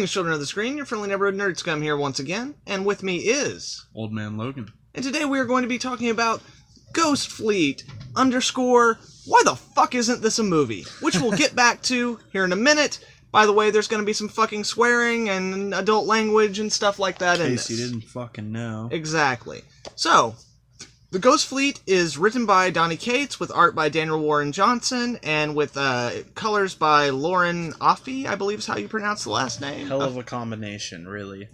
Greetings, children of the screen. Your friendly neighborhood nerd scum here once again, and with me is... Old Man Logan. And today we are going to be talking about Ghost Fleet _ why the fuck isn't this a movie? Which we'll get back to here in a minute. By the way, there's going to be some fucking swearing and adult language and stuff like that in this. In case you didn't fucking know. Exactly. So, The Ghost Fleet is written by Donny Cates, with art by Daniel Warren Johnson, and with colors by Lauren Offey, I believe is how you pronounce the last name. Hell of a combination, really.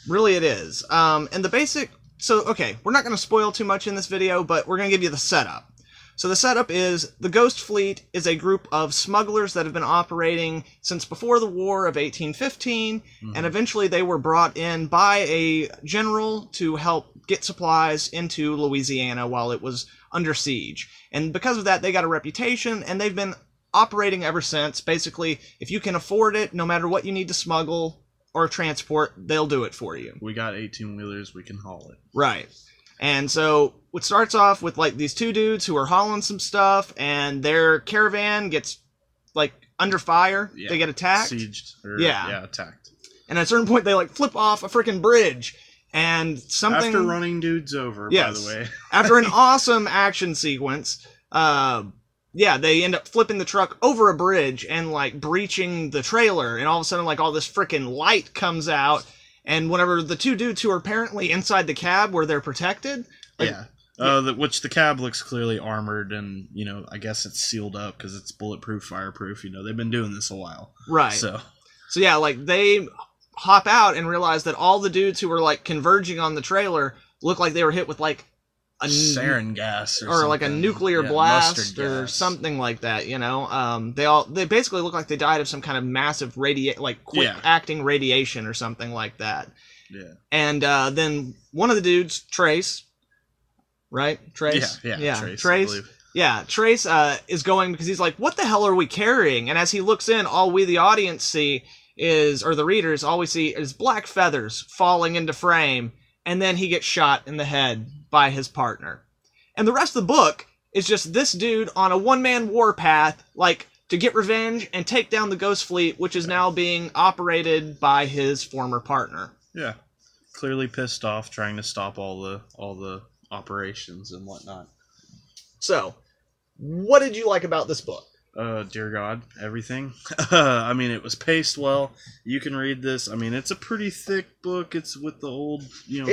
Really it is. And the basic... So, okay, we're not going to spoil too much in this video, but we're going to give you the setup. So the setup is, the Ghost Fleet is a group of smugglers that have been operating since before the War of 1815, and eventually they were brought in by a general to help get supplies into Louisiana while it was under siege. And because of that, they got a reputation, and they've been operating ever since. Basically, if you can afford it, no matter what you need to smuggle or transport, they'll do it for you. We got 18-wheelers, we can haul it. Right. And so it starts off with like these two dudes who are hauling some stuff, and their caravan gets like under fire. Yeah. They get attacked. Sieged. Yeah, attacked. And at a certain point, they like flip off a freaking bridge, and something... After running dudes over, yes, by the way. After an awesome action sequence, yeah, they end up flipping the truck over a bridge and like breaching the trailer, and all of a sudden like all this freaking light comes out. And whenever the two dudes who are apparently inside the cab where they're protected... Like, which the cab looks clearly armored and, you know, I guess it's sealed up because it's bulletproof, fireproof. You know, they've been doing this a while. Right. So yeah, like, they hop out and realize that all the dudes who were, like, converging on the trailer look like they were hit with, like, a... sarin gas or like a nuclear blast or something like that, you know? They basically look like they died of some kind of massive quick-acting radiation or something like that. Yeah. And then one of the dudes, Trace, right? Trace? Yeah, Trace. Yeah, Trace is going because he's like, what the hell are we carrying? And as he looks in, all we, the audience, see is, or the readers, all we see is black feathers falling into frame, and then he gets shot in the head by his partner. And the rest of the book is just this dude on a one-man warpath, like, to get revenge and take down the Ghost Fleet, which is now being operated by his former partner. Yeah. Clearly pissed off, trying to stop all the operations and whatnot. So, what did you like about this book? Dear God, everything. I mean, it was paced well. You can read this. I mean, it's a pretty thick book. It's with the old,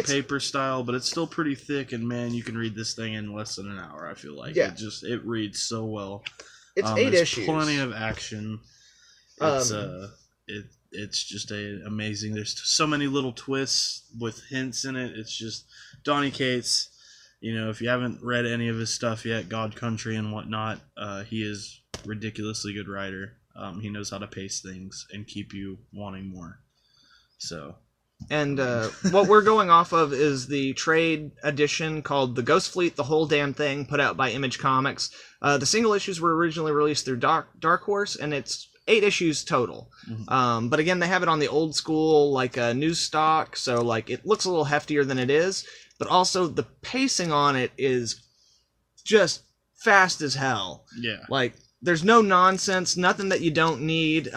paper style, but it's still pretty thick. And man, you can read this thing in less than an hour. I feel like it reads so well. It's 8 issues. Plenty of action. It's it's just amazing. There's so many little twists with hints in it. It's just Donny Cates. You know, if you haven't read any of his stuff yet, God Country and whatnot, he is ridiculously good writer. He knows how to pace things and keep you wanting more. So, and what we're going off of is the trade edition called The Ghost Fleet, the Whole Damn Thing, put out by Image Comics. The single issues were originally released through Dark Horse, and it's 8 issues total. But again, they have it on the old school like news stock, so like it looks a little heftier than it is. But also, the pacing on it is just fast as hell. Yeah. Like, there's no nonsense, nothing that you don't need.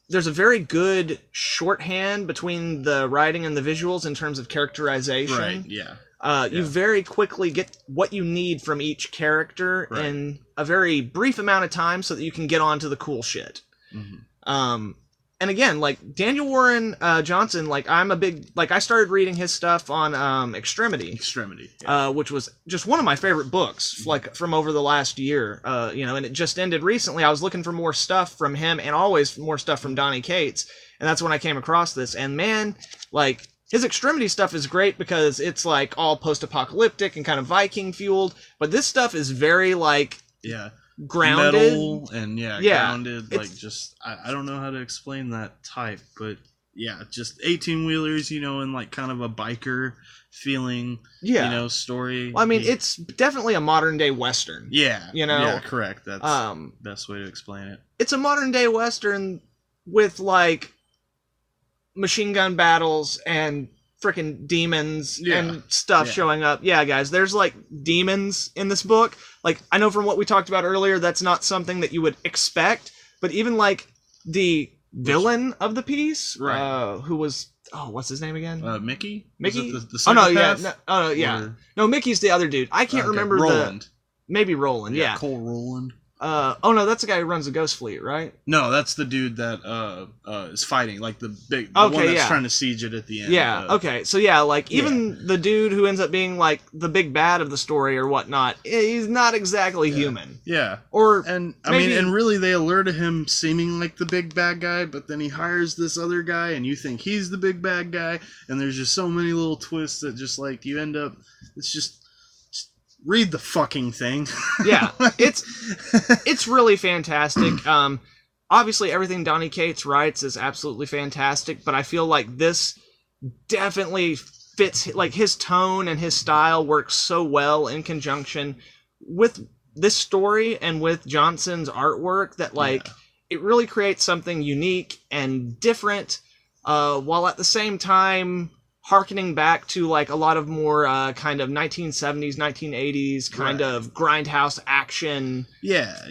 There's a very good shorthand between the writing and the visuals in terms of characterization. Right, yeah. You very quickly get what you need from each character in a very brief amount of time so that you can get on to the cool shit. And again, like, Daniel Warren Johnson, like, I started reading his stuff on Extremity. Extremity, yeah. Which was just one of my favorite books, like, from over the last year, and it just ended recently. I was looking for more stuff from him, and always more stuff from Donny Cates, and that's when I came across this, and man, like, his Extremity stuff is great because it's, like, all post-apocalyptic and kind of Viking-fueled, but this stuff is very, like... Yeah. Grounded. Metal and grounded, like, just I don't know how to explain that type, but yeah, just 18-wheelers, in like kind of a biker feeling, story. Well, I mean, it's definitely a modern day Western. Yeah. Yeah, correct. That's best way to explain it. It's a modern day Western with like machine gun battles and freaking demons and stuff showing up. Yeah, guys, there's like demons in this book. Like, I know from what we talked about earlier, that's not something that you would expect, but even like the villain of the piece, Right. who was what's his name again? Mickey. Mickey. The Oh no, yeah, psychopath? no, Mickey's the other dude. I can't remember Roland. maybe Roland. Yeah. Cole Roland. Oh no, that's the guy who runs the Ghost Fleet, right? No, that's the dude that is fighting, like the one that's trying to siege it at the end. Yeah. Okay. So yeah, like even the dude who ends up being like the big bad of the story or whatnot, he's not exactly human. Yeah. And I mean, and really they allure to him seeming like the big bad guy, but then he hires this other guy, and you think he's the big bad guy, and there's just so many little twists that just like you end up. It's just read the fucking thing. Yeah, it's really fantastic. Obviously everything Donny Cates writes is absolutely fantastic, but I feel like this definitely fits, like his tone and his style works so well in conjunction with this story and with Johnson's artwork that it really creates something unique and different, while at the same time harkening back to like a lot of more kind of 1970s, 1980s kind of grindhouse action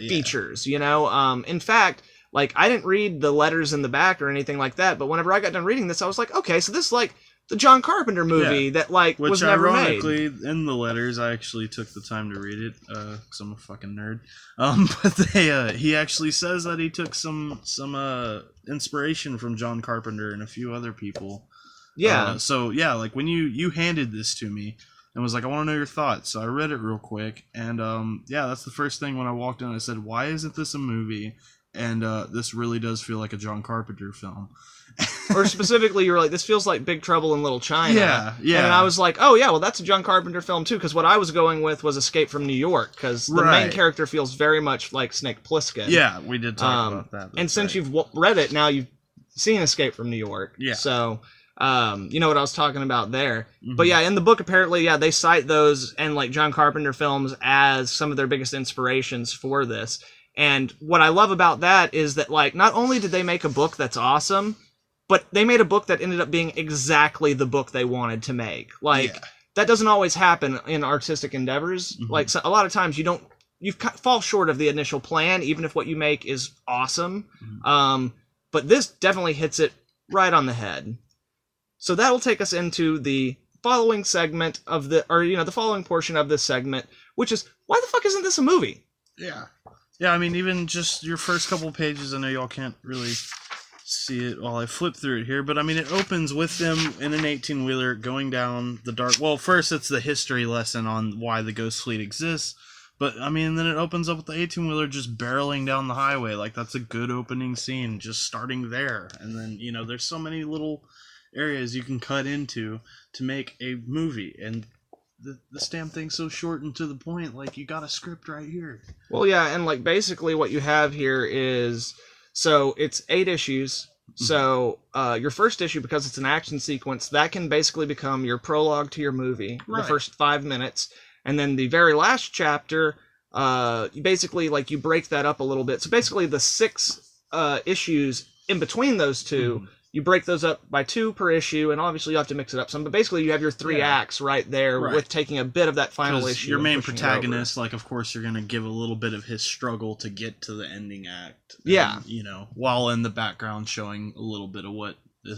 features, you know? In fact, like I didn't read the letters in the back or anything like that, but whenever I got done reading this, I was like, okay, so this is like the John Carpenter movie that like was never made. Which ironically, in the letters, I actually took the time to read it, because I'm a fucking nerd. But he actually says that he took some inspiration from John Carpenter and a few other people. Yeah. So yeah, like when you handed this to me and was like, I want to know your thoughts. So I read it real quick, and that's the first thing when I walked in. I said, why isn't this a movie? And this really does feel like a John Carpenter film. Or specifically, you were like, this feels like Big Trouble in Little China. Yeah. And I was like, oh yeah, well that's a John Carpenter film too, because what I was going with was Escape from New York, because the main character feels very much like Snake Plissken. Yeah, we did talk about that. And since you've read it, now you've seen Escape from New York. Yeah. So, you know what I was talking about there. Mm-hmm. But yeah, in the book, apparently, they cite those and like John Carpenter films as some of their biggest inspirations for this. And what I love about that is that, like, not only did they make a book that's awesome, but they made a book that ended up being exactly the book they wanted to make. Like, that doesn't always happen in artistic endeavors. Mm-hmm. Like, so a lot of times you fall short of the initial plan, even if what you make is awesome. Mm-hmm. But this definitely hits it right on the head. So that will take us into the following segment of the following portion of this segment, which is, why the fuck isn't this a movie? Yeah. Yeah, I mean, even just your first couple pages, I know y'all can't really see it while I flip through it here, but I mean, it opens with them in an 18-wheeler going down the dark... Well, first it's the history lesson on why the Ghost Fleet exists, but I mean, then it opens up with the 18-wheeler just barreling down the highway. Like, that's a good opening scene, just starting there. And then, there's so many little areas you can cut into to make a movie, and this damn thing's so short and to the point. Like, you got a script right here. Well, yeah, and like basically what you have here is, so it's 8 issues. Mm-hmm. So your first issue, because it's an action sequence, that can basically become your prologue to your movie. Right. The first 5 minutes, and then the very last chapter, basically like you break that up a little bit. So basically the 6 issues in between those two. Mm-hmm. You break those up by 2 per issue, and obviously you have to mix it up some. But basically, you have your 3 acts right there, with taking a bit of that final issue. Your main protagonist, like, of course, you're going to give a little bit of his struggle to get to the ending act. Yeah. And, while in the background showing a little bit of what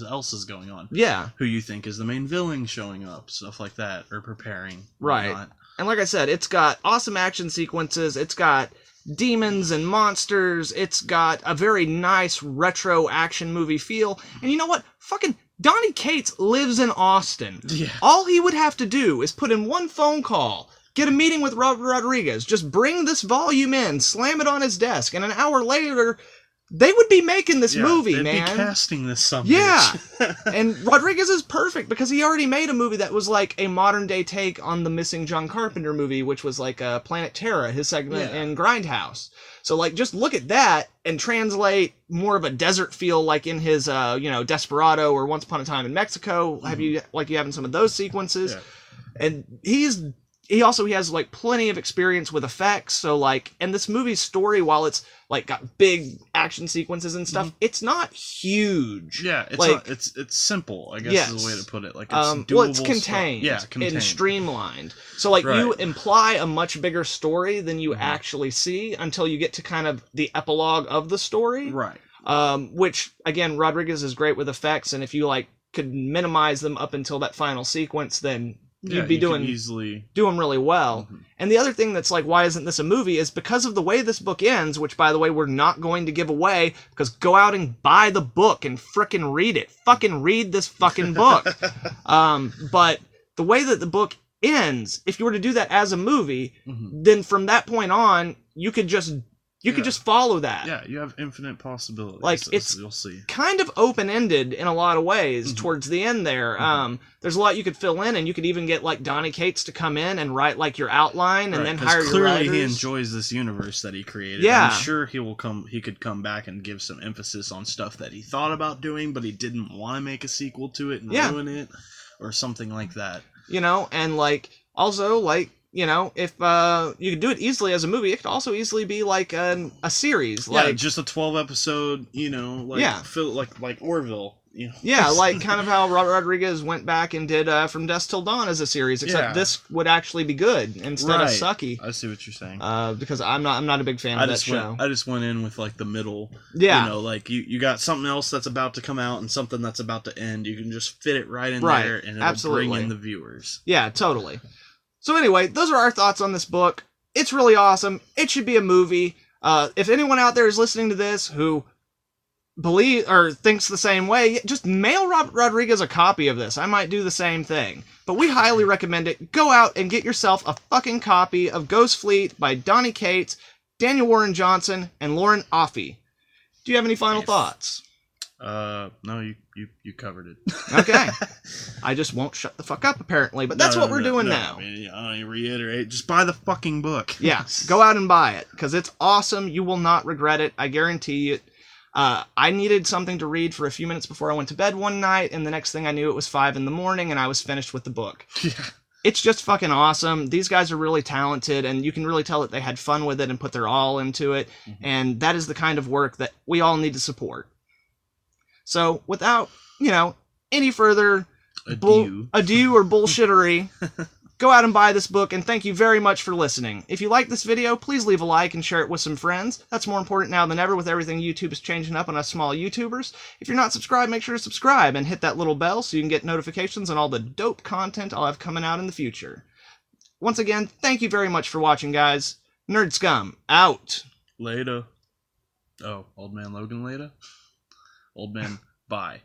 else is going on. Yeah. Who you think is the main villain showing up, stuff like that, or preparing. Right. Whatnot. And like I said, it's got awesome action sequences. It's got demons and monsters. It's got a very nice retro action movie feel. And you know what? Fucking Donny Cates lives in Austin. Yeah. All he would have to do is put in one phone call, get a meeting with Robert Rodriguez, just bring this volume in, slam it on his desk, and an hour later, they would be making this movie, they'd man. Be casting this son Yeah. And Rodriguez is perfect because he already made a movie that was like a modern day take on the missing John Carpenter movie, which was like Planet Terror, his segment in Grindhouse. So like just look at that and translate more of a desert feel like in his Desperado or Once Upon a Time in Mexico. Mm-hmm. You have in some of those sequences. Yeah. And he has like plenty of experience with effects. So like, and this movie's story, while it's like got big action sequences and stuff, it's not huge. Yeah, it's simple, I guess is the way to put it. Like, it's doable. Well, it's contained, and streamlined. So like you imply a much bigger story than you actually see until you get to kind of the epilogue of the story. Right. which, again, Rodriguez is great with effects, and if you, like, could minimize them up until that final sequence, then you'd be doing really well. Mm-hmm. And the other thing that's like, why isn't this a movie, is because of the way this book ends, which, by the way, we're not going to give away, because go out and buy the book and frickin' read it. Fucking read this fucking book. But the way that the book ends, if you were to do that as a movie, then from that point on, you could just follow that. Yeah, you have infinite possibilities. Like, it's you'll see. Kind of open-ended in a lot of ways towards the end there. There's a lot you could fill in, and you could even get, like, Donny Cates to come in and write, like, your outline, and then hire your writers. Clearly he enjoys this universe that he created. Yeah. I'm sure he could come back and give some emphasis on stuff that he thought about doing, but he didn't want to make a sequel to it and ruin it, or something like that. You know, and, like, also, like, you know, if you could do it easily as a movie, it could also easily be like a series. Like, just a 12-episode, you know, like like Orville. You know? Yeah, like kind of how Rodriguez went back and did From Dusk Till Dawn as a series, except this would actually be good instead of sucky. I see what you're saying. Because I'm not a big fan of that show. I just went in with like the middle. Yeah. You know, like you got something else that's about to come out and something that's about to end. You can just fit it right in there, and it'll bring in the viewers. Yeah, totally. So anyway, those are our thoughts on this book. It's really awesome. It should be a movie. If anyone out there is listening to this who believe or thinks the same way, just mail Rodriguez a copy of this. I might do the same thing. But we highly recommend it. Go out and get yourself a fucking copy of Ghost Fleet by Donny Cates, Daniel Warren Johnson, and Lauren Offey. Do you have any final thoughts? No, you covered it. Okay. I just won't shut the fuck up, apparently, but that's what we're doing now. I mean, I reiterate, just buy the fucking book. Yeah, go out and buy it, because it's awesome. You will not regret it. I guarantee it. I needed something to read for a few minutes before I went to bed one night, and the next thing I knew, it was 5 a.m, and I was finished with the book. Yeah. It's just fucking awesome. These guys are really talented, and you can really tell that they had fun with it and put their all into it, and that is the kind of work that we all need to support. So, without, any further ado or bullshittery, go out and buy this book, and thank you very much for listening. If you like this video, please leave a like and share it with some friends. That's more important now than ever with everything YouTube is changing up on us small YouTubers. If you're not subscribed, make sure to subscribe and hit that little bell so you can get notifications on all the dope content I'll have coming out in the future. Once again, thank you very much for watching, guys. Nerd Scum, out. Later. Oh, Old Man Logan later? Old Man, bye.